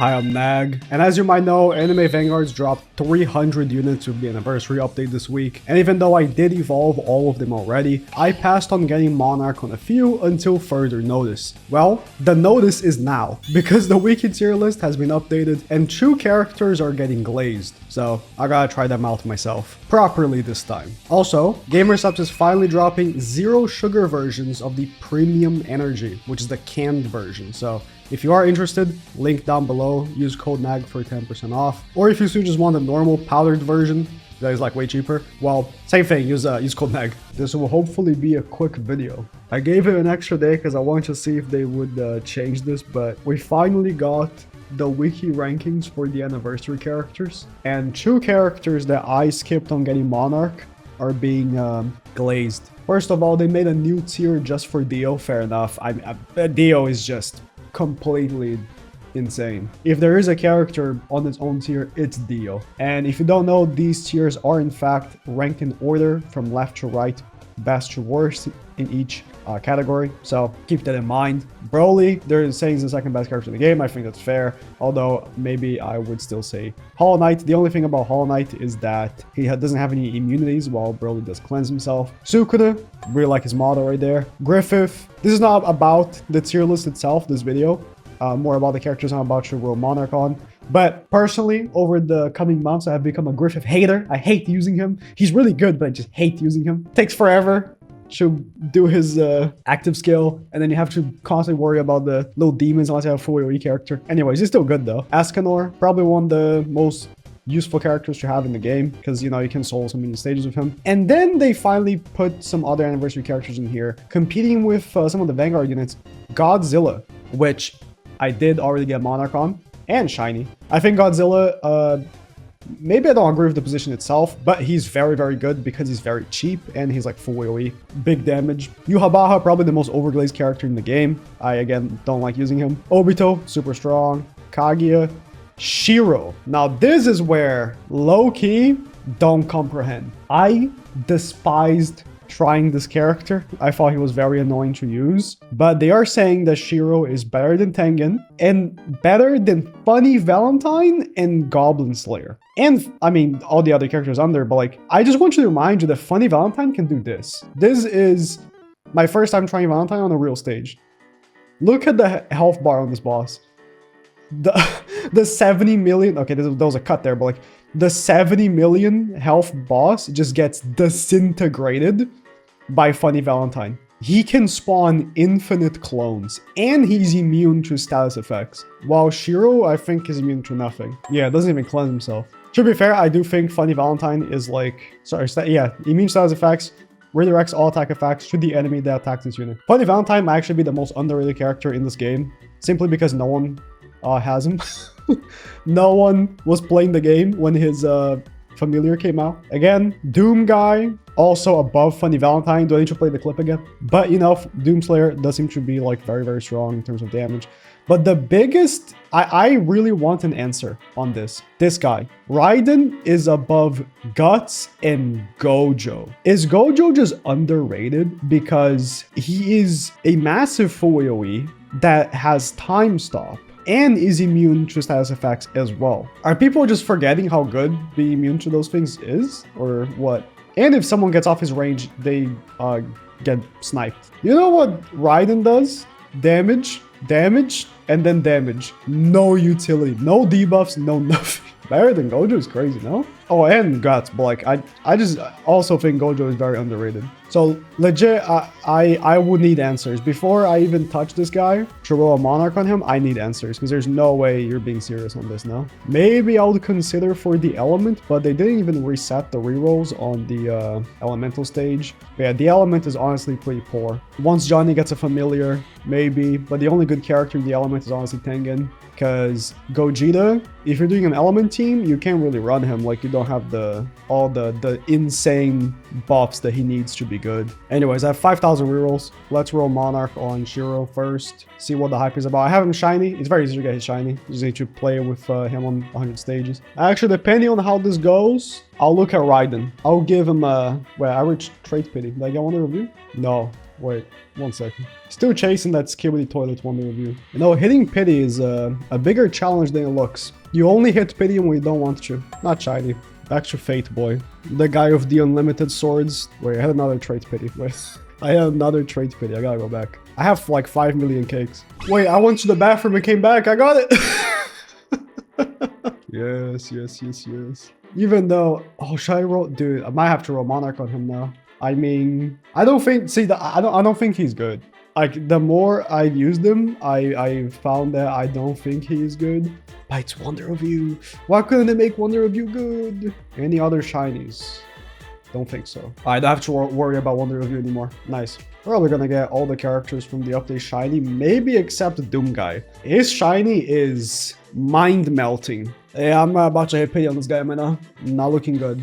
Hi, I'm Nag, and as you might know, Anime Vanguards dropped 300 units with the anniversary update this week, and even though I did evolve all of them already, I passed on getting Monarch on a few until further notice. Well, the notice is now, because the wiki tier list has been updated and 2 characters are getting glazed, so I gotta try them out myself. Properly this time. Also, GamerSubs is finally dropping 0 sugar versions of the Premium Energy, which is the canned version, so if you are interested, link down below, use code NAG for 10% off. Or if you just want the normal powdered version, that is like way cheaper, well, same thing, use code NAG. This will hopefully be a quick video. I gave it an extra day because I wanted to see if they would change this, but we finally got the wiki rankings for the anniversary characters. And 2 characters that I skipped on getting Monarch are being glazed. First of all, they made a new tier just for Dio, fair enough. Dio is just completely insane. If there is a character on its own tier, it's Dio. And if you don't know, these tiers are in fact ranked in order from left to right, best to worst in each category, so keep that in mind. Broly, they're saying he's the second best character in the game. I think that's fair, although maybe I would still say Hollow Knight. The only thing about Hollow Knight is that he doesn't have any immunities while Broly does cleanse himself. Sukuna, really like his model right there. Griffith, this is not about the tier list itself, this video, more about the characters I'm about to roll Monarch on. But personally, over the coming months, I have become a Griffith hater. I hate using him. He's really good, but I just hate using him. Takes forever to do his active skill, and then you have to constantly worry about the little demons unless you have a full AoE character. Anyways, he's still good though. Escanor, probably one of the most useful characters to have in the game, because you know you can solo so many stages with him. And then they finally put some other anniversary characters in here, competing with some of the Vanguard units. Godzilla, which I did already get Monarch on, and Shiny. I think Godzilla, maybe I don't agree with the position itself, but he's very, very good because he's very cheap and he's like full AoE. Big damage. Yuhabaha, probably the most overglazed character in the game. I, again, don't like using him. Obito, super strong. Kaguya. Shirou. Now, this is where low-key don't comprehend. I despised trying this character. I thought he was very annoying to use, but they are saying that Shirou is better than Tengen and better than Funny Valentine and Goblin Slayer. And I mean, all the other characters under, but like, I just want you to remind you that Funny Valentine can do this. This is my first time trying Valentine on a real stage. Look at the health bar on this boss. The 70 million, okay, there was a cut there, but like the 70 million health boss just gets disintegrated by Funny Valentine. He can spawn infinite clones, and he's immune to status effects, while Shirou, I think, is immune to nothing. Yeah, doesn't even cleanse himself. To be fair, I do think Funny Valentine is like, immune status effects, redirects all attack effects to the enemy that attacks this unit. Funny Valentine might actually be the most underrated character in this game, simply because no one has him. No one was playing the game when his familiar came out. Again, Doom guy, also above Funny Valentine. Do I need to play the clip again? But you know, Doomslayer does seem to be like very, very strong in terms of damage. But the biggest, I really want an answer on this. This guy, Raiden, is above Guts and Gojo. Is Gojo just underrated because he is a massive full AoE that has time stop and is immune to status effects as well? Are people just forgetting how good being immune to those things is, or what? And if someone gets off his range, they get sniped. You know what Raiden does? Damage, damage, and then damage. No utility, no debuffs, no nothing. Better than Gojo is crazy, no? Oh, and Guts, but like, I just also think Gojo is very underrated. So legit, I would need answers. Before I even touch this guy, to roll a Monarch on him, I need answers, because there's no way you're being serious on this, no? Maybe I would consider for the element, but they didn't even reset the rerolls on the elemental stage. But yeah, the element is honestly pretty poor. Once Johnny gets a familiar, maybe, but the only good character in the element is honestly Tengen. Because Gogeta, if you're doing an element team, you can't really run him. Like, you don't have all the insane buffs that he needs to be good. Anyways, I have 5,000 rerolls. Let's roll Monarch on Shirou first. See what the hype is about. I have him shiny. It's very easy to get his shiny. You just need to play with him on 100 stages. Actually, depending on how this goes, I'll look at Raiden. I'll give him a... Wait, average trait pity. Did I get one to review? No. Wait, 1 second. Still chasing that Skibidi Toilet Wonder Review. You know, hitting Pity is a bigger challenge than it looks. You only hit Pity when you don't want to. Not shiny. Back to Fate Boy. The guy with the unlimited swords. Wait, I had another trait Pity. Wait. I had another trait Pity. I gotta go back. I have like 5 million cakes. Wait, I went to the bathroom and came back. I got it! Yes, yes, yes, yes. Even though... Oh, should I roll... Dude, I might have to roll Monarch on him now. I mean... I don't think... See, I don't think he's good. Like, the more I've used him, I found that I don't think he's good. But it's Wonder Review. Why couldn't they make Wonder Review good? Any other shinies? Don't think so. I don't have to worry about Wonder Review anymore. Nice. Probably gonna get all the characters from the update shiny, maybe except Doom Guy. His shiny is mind-melting. Yeah, I'm about to hit Pity on this guy right now. Not looking good.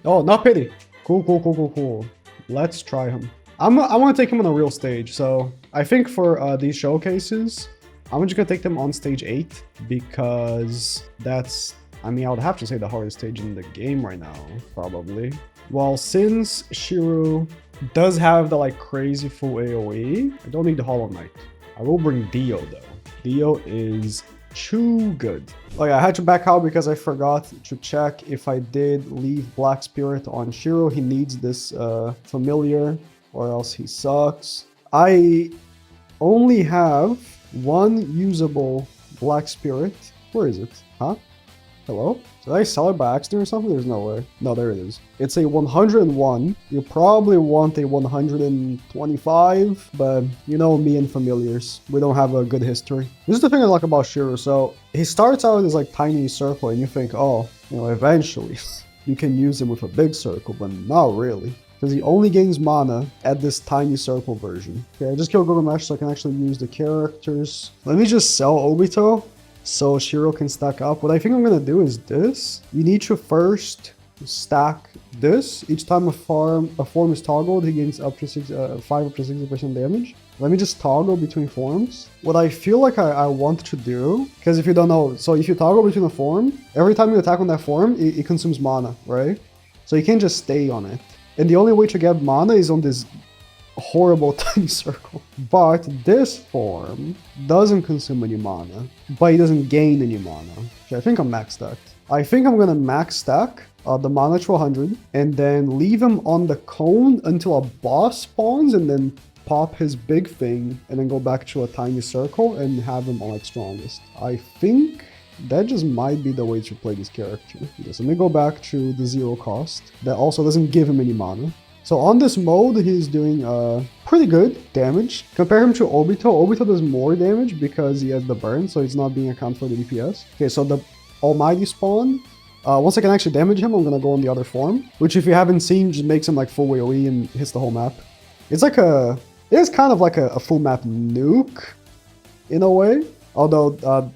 Oh, not Pity. Cool, cool, cool, cool, cool. Let's try him. I want to take him on a real stage, so I think for these showcases, I'm just gonna take them on stage 8 because that's... I mean, I would have to say the hardest stage in the game right now, probably. Well, since Shirou does have the like crazy full AoE, I don't need the Hollow Knight. I will bring Dio though. Dio is too good. Oh yeah, I had to back out because I forgot to check if I did leave Black Spirit on Shirou. He needs this familiar or else he sucks. I only have one usable Black Spirit. Where is it? Huh? Hello? Did I sell it by accident or something? There's no way. No, there it is. It's a 101. You probably want a 125, but you know me and familiars. We don't have a good history. This is the thing I like about Shirou. So he starts out as like tiny circle and you think, oh, you know, eventually you can use him with a big circle, but not really. Because he only gains mana at this tiny circle version. Okay, I just killed Gilgamesh so I can actually use the characters. Let me just sell Obito so Shirou can stack up. What I think I'm gonna do is this. You need to first stack this. Each time a form is toggled, he gains up to 5 up to 60% damage. Let me just toggle between forms. What I feel like I want to do, because if you don't know, so if you toggle between a form, every time you attack on that form, it consumes mana, right? So you can't just stay on it. And the only way to get mana is on this horrible tiny circle. But this form doesn't consume any mana, but it doesn't gain any mana. Okay, I think I'm max stacked. I think I'm gonna max stack the mana to 100 and then leave him on the cone until a boss spawns and then pop his big thing and then go back to a tiny circle and have him on like strongest. I think that just might be the way to play this character. Yes, let me go back to the 0 cost. That also doesn't give him any mana. So on this mode, he's doing pretty good damage. Compare him to Obito. Obito does more damage because he has the burn, so he's not being accounted for the DPS. Okay, so the Almighty spawn. Once I can actually damage him, I'm gonna go on the other form, which if you haven't seen, just makes him like full AoE and hits the whole map. It's like it's kind of like a full map nuke, in a way. Although,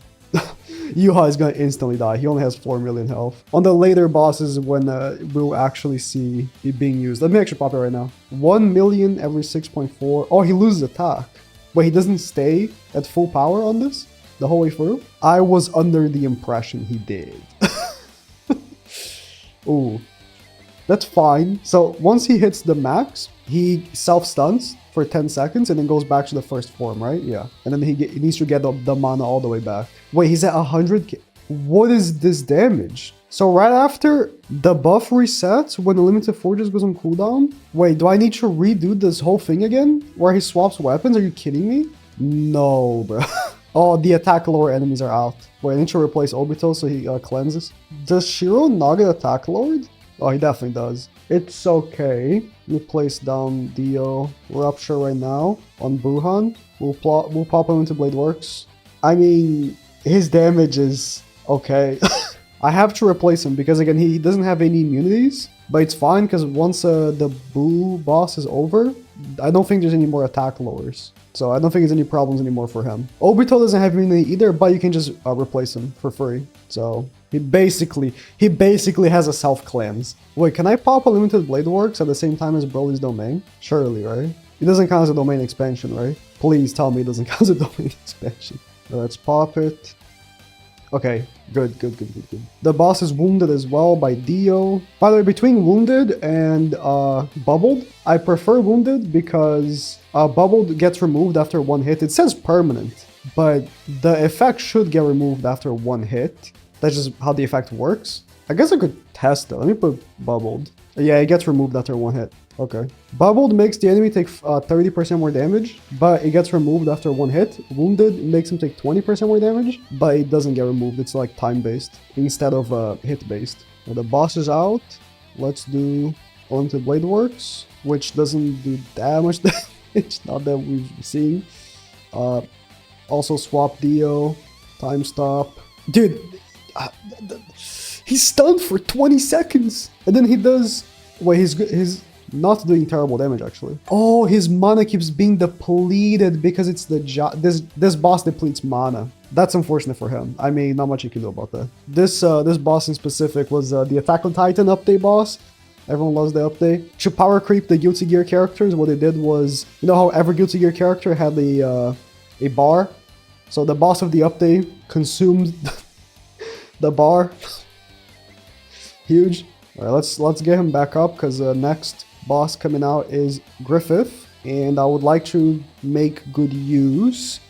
Yuha is gonna instantly die. He only has 4 million health. On the later bosses when we'll actually see it being used. Let me actually pop it right now. 1 million every 6.4. Oh, he loses attack. But he doesn't stay at full power on this the whole way through. I was under the impression he did. Ooh. That's fine. So once he hits the max, he self-stuns for 10 seconds and then goes back to the first form, right? Yeah. And then he needs to get the mana all the way back. Wait, he's at 100k. What is this damage? So right after the buff resets, when the limited forges goes on cooldown, wait, do I need to redo this whole thing again? Where he swaps weapons? Are you kidding me? No, bro. Oh, the attack lower enemies are out. Wait, I need to replace Obito so he cleanses. Does Shirou not get attack lowered? Oh, he definitely does. It's okay. We place down Dio Rupture right now on Buhan. We'll pop him into Blade Works. I mean, his damage is okay. I have to replace him because, again, he doesn't have any immunities. But it's fine because once the Boo boss is over, I don't think there's any more attack lowers. So I don't think there's any problems anymore for him. Obito doesn't have immunity either, but you can just replace him for free. So he basically has a self-cleanse. Wait, can I pop a limited Blade Works at the same time as Broly's domain? Surely, right? It doesn't count as a domain expansion, right? Please tell me it doesn't count as a domain expansion. Let's pop it. Okay, good. The boss is wounded as well by Dio. By the way, between wounded and bubbled, I prefer wounded because bubbled gets removed after one hit. It says permanent, but the effect should get removed after one hit. That's just how the effect works. I guess I could test it. Let me put bubbled. Yeah, it gets removed after one hit. Okay. Bubbled makes the enemy take 30% more damage, but it gets removed after one hit. Wounded makes him take 20% more damage, but it doesn't get removed. It's like time-based instead of hit-based. Now the boss is out. Let's do Unlimited Blade Works, which doesn't do that much damage. Not that we've seen. Also swap Dio. Time stop. Dude, he's stunned for 20 seconds. And then he does... Wait, he's not doing terrible damage, actually. Oh, his mana keeps being depleted because it's the this boss depletes mana. That's unfortunate for him. I mean, not much you can do about that. This boss in specific was the Attack on Titan update boss. Everyone loves the update. To power creep the Guilty Gear characters, what they did was... You know how every Guilty Gear character had a bar? So the boss of the update consumed the bar. Huge. All right, let's get him back up because next boss coming out is Griffith, and I would like to make good use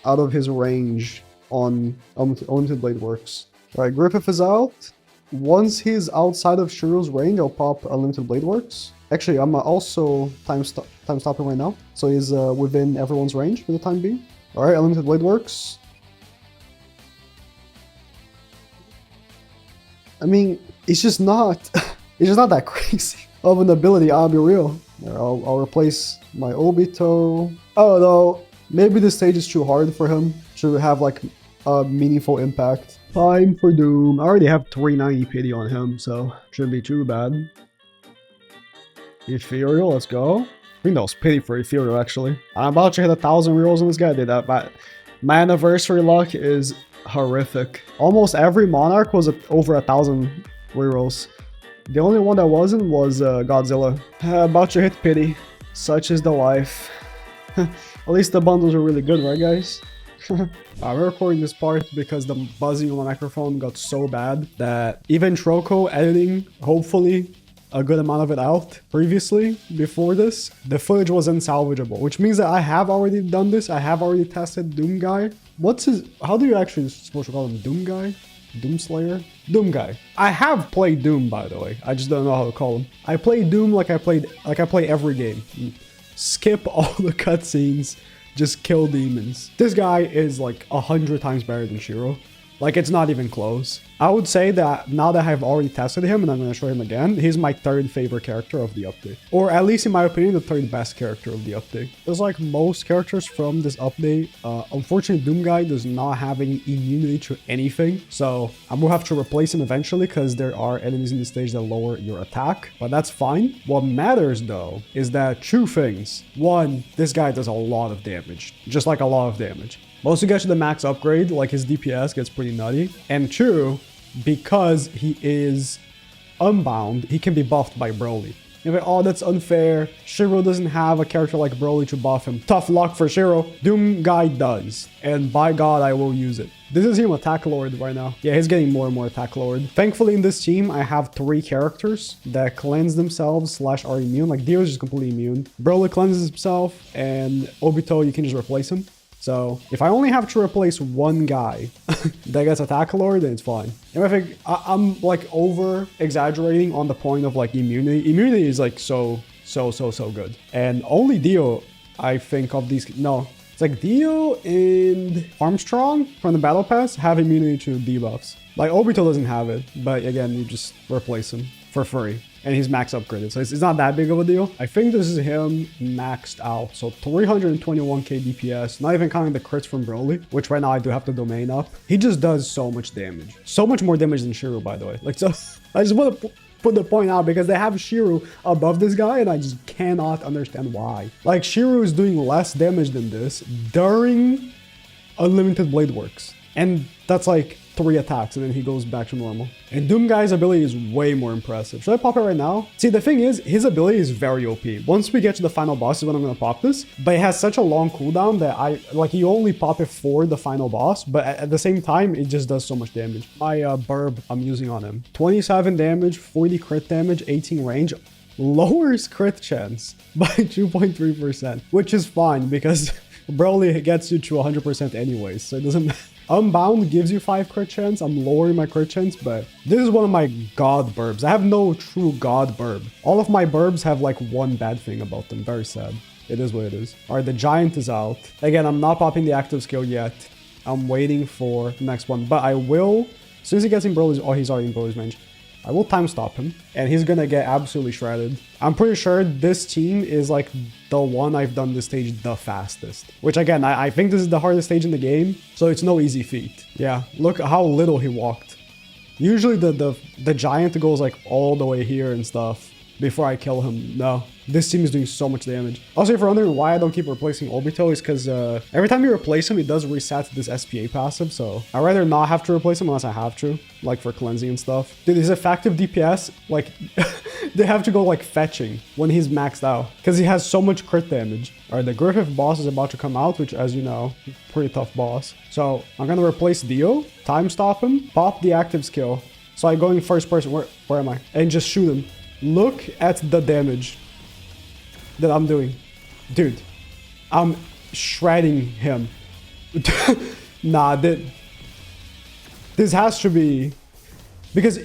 out of his range on Unlimited Blade Works. All right, Griffith is out. Once he's outside of Shirou's range, I'll pop Unlimited Blade Works. Actually, I'm also time stopping right now, so he's within everyone's range for the time being. All right, Unlimited Blade Works. I mean, it's just not that crazy of an ability, I'll be real. I'll replace my Obito. Oh no, maybe this stage is too hard for him to have like a meaningful impact. Time for Doom. I already have 390 pity on him, so shouldn't be too bad. Ethereal, let's go. I think that was pity for Ethereal, actually. I'm about to hit 1,000 rerolls on this guy. I did that, but my anniversary luck is horrific. Almost every Monarch was over 1,000 rerolls. The only one that wasn't was Godzilla. About to hit pity. Such is the life. At least the bundles are really good, right guys? I'm recording this part because the buzzing on my microphone got so bad that even Troco editing, hopefully, a good amount of it out previously, before this, the footage was unsalvageable, which means that I have already done this. I have already tested Doom Guy. What's his... How do you actually supposed to call him? Doom Guy? Doomslayer? Doom Guy. I have played Doom, by the way. I just don't know how to call him. I play Doom like I play every game. Skip all the cutscenes. Just kill demons. This guy is like 100 times better than Shirou. Like, it's not even close. I would say that now that I've already tested him and I'm going to show him again, he's my third favorite character of the update. Or at least in my opinion, the third best character of the update. Just like most characters from this update, unfortunately Doom Guy does not have any immunity to anything. So I'm going to have to replace him eventually because there are enemies in the stage that lower your attack. But that's fine. What matters though is that two things. One, this guy does a lot of damage. Just like a lot of damage. Once you get to the max upgrade, like his DPS gets pretty nutty. And two, because he is unbound, he can be buffed by Broly. You're like, oh, that's unfair. Shirou doesn't have a character like Broly to buff him. Tough luck for Shirou. Doom Guy does. And by God, I will use it. This is him Attack Lord right now. Yeah, he's getting more and more Attack Lord. Thankfully, in this team, I have 3 characters that cleanse themselves / are immune. Like, Dio is just completely immune. Broly cleanses himself, and Obito, you can just replace him. So if I only have to replace one guy that gets Attack Lord, then it's fine. And I think I'm like over exaggerating on the point of like immunity. Immunity is like so good. And only Dio, I think of these, no, it's like Dio and Armstrong from the Battle Pass have immunity to debuffs. Like Obito doesn't have it, but again, you just replace him for free. And he's max upgraded, so it's not that big of a deal. I think this is him maxed out. So 321k DPS, not even counting the crits from Broly, which right now I do have the domain up. He just does so much damage. So much more damage than Shirou, by the way. Like, so I just want to put the point out because they have Shirou above this guy and I just cannot understand why. Like, Shirou is doing less damage than this during Unlimited Blade Works. And that's like 3 attacks, and then he goes back to normal. And Doomguy's ability is way more impressive. Should I pop it right now? See, the thing is, his ability is very OP. Once we get to the final boss is when I'm gonna pop this, but it has such a long cooldown that you only pop it for the final boss, but at the same time, it just does so much damage. My burb I'm using on him. 27 damage, 40 crit damage, 18 range, lowers crit chance by 2.3%, which is fine because Broly gets you to 100% anyways, so it doesn't matter. Unbound gives you 5 crit chance. I'm lowering my crit chance, but this is one of my god burbs. I have no true god burb. All of my burbs have like one bad thing about them. Very sad. It is what it is. All right, the giant is out. Again, I'm not popping the active skill yet. I'm waiting for the next one, but I will, as soon as he gets in Broly's, oh, he's already in Broly's range. I will time stop him, and he's gonna get absolutely shredded. I'm pretty sure this team is like the one I've done this stage the fastest. Which again, I think this is the hardest stage in the game, so it's no easy feat. Yeah, look at how little he walked. Usually the giant goes like all the way here and stuff before I kill him. No, this team is doing so much damage. Also, if you're wondering why I don't keep replacing Obito, is because every time you replace him, it does reset this SPA passive, so I'd rather not have to replace him unless I have to, like for cleansing and stuff. Dude, his effective DPS, like, they have to go like fetching when he's maxed out because he has so much crit damage. All right, the Griffith boss is about to come out, which, as you know, pretty tough boss. So I'm gonna replace Dio, time stop him, pop the active skill. So I go in first person, where am I? And just shoot him. Look at the damage that I'm doing. Dude, I'm shredding him. Nah, this has to be... Because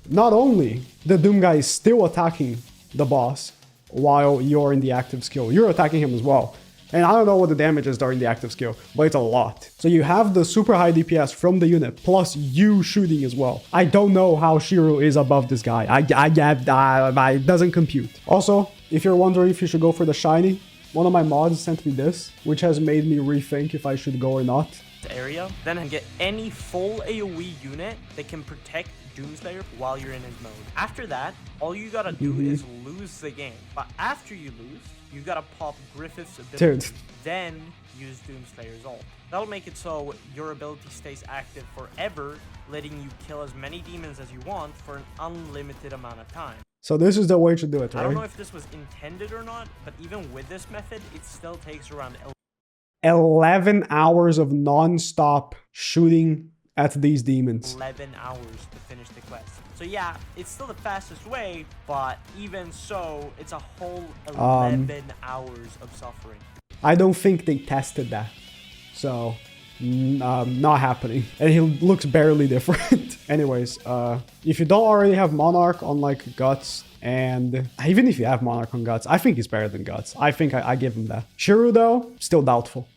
not only the Doom guy is still attacking the boss while you're in the active skill, you're attacking him as well. And I don't know what the damage is during the active skill, but it's a lot. So you have the super high DPS from the unit, plus you shooting as well. I don't know how Shirou is above this guy. It doesn't compute. Also, if you're wondering if you should go for the shiny, one of my mods sent me this, which has made me rethink if I should go or not. Area, then I get any full AoE unit that can protect Doomslayer while you're in his mode. After that, all you gotta do is lose the game. But after you lose, you gotta pop Griffith's ability, then use Doomslayer's ult. That'll make it so your ability stays active forever, letting you kill as many demons as you want for an unlimited amount of time. So this is the way to do it, right? I don't know if this was intended or not, but even with this method, it still takes around 11 hours of non-stop shooting at these demons. 11 hours to finish the quest. So yeah, it's still the fastest way, but even so, it's a whole 11 hours of suffering. I don't think they tested that. So, not happening. And he looks barely different. Anyways, if you don't already have Monarch on like Guts, and even if you have Monarch on Guts, I think he's better than Guts. I think I give him that. Shirou though, still doubtful.